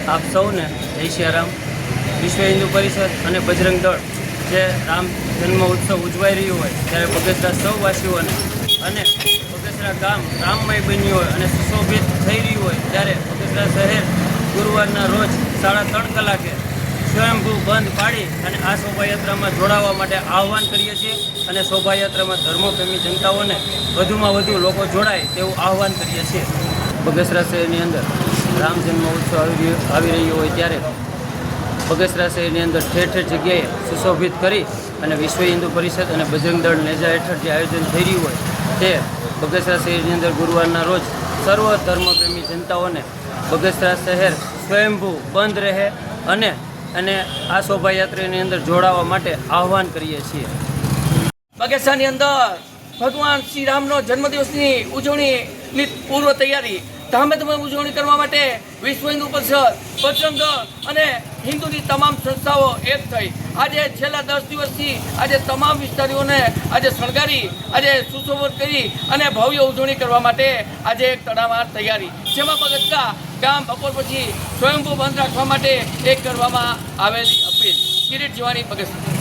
આપ સૌને જય સિયારામ। વિશ્વ હિન્દુ પરિષદ અને બજરંગ દળ જે રામ જન્મ ઉત્સવ ઉજવાઈ રહ્યો હોય ત્યારે બગસરા સૌ વાસીઓને અને બગસરા ગામ રામમય બન્યું હોય અને સુશોભિત થઈ રહ્યું હોય ત્યારે બગસરા શહેર ગુરુવારના રોજ 3:30 કલાકે સ્વયંભૂ બંધ પાડી અને આ શોભાયાત્રામાં જોડાવા માટે આહ્વાન કરીએ છીએ અને શોભાયાત્રામાં ધર્મપ્રેમી જનતાઓને વધુમાં વધુ લોકો જોડાય તેવું આહ્વાન કરીએ છીએ। બગસરા શહેરની અંદર રામ જન્મ ઉત્સવ આવી રહ્યો હોય ત્યારે બગસરા શહેરની અંદર ઠેર ઠેર જગ્યાએ સુશોભિત કરી અને વિશ્વ હિન્દુ પરિષદ અને બજરંગ દળ નેજા હેઠળ જે આયોજન થઈ રહ્યું હોય તે બગસરા શહેરની અંદર ગુરુવારના રોજ સર્વ ધર્મપ્રેમી જનતાઓને બગસરા શહેર સ્વયંભૂ બંધ રહે અને આ શોભાયાત્રાની અંદર જોડાવા માટે આહ્વાન કરીએ છીએ। બગસરાની અંદર ભગવાન શ્રી રામનો જન્મદિવસની ઉજવણીની પૂર્વ તૈયારી ધામે ઉજવણી કરવા માટે વિશ્વ હિન્દુ પરિષદ બજરંગ દળ અને હિન્દુની તમામ સંસ્થાઓ એક થઈ આજે છેલ્લા 10 દિવસથી આજે તમામ વિસ્તારીઓને આજે શણગારી આજે સુશોભિત કરી અને ભવ્ય ઉજવણી કરવા માટે આજે એક તડામાર તૈયારી જેમાં બગસરા ગામ બપોર પછી સ્વયંભૂ બંધ રાખવા માટે એક કરવામાં આવેલી અપીલ। કિરીટ જીવાણી, બગસરા।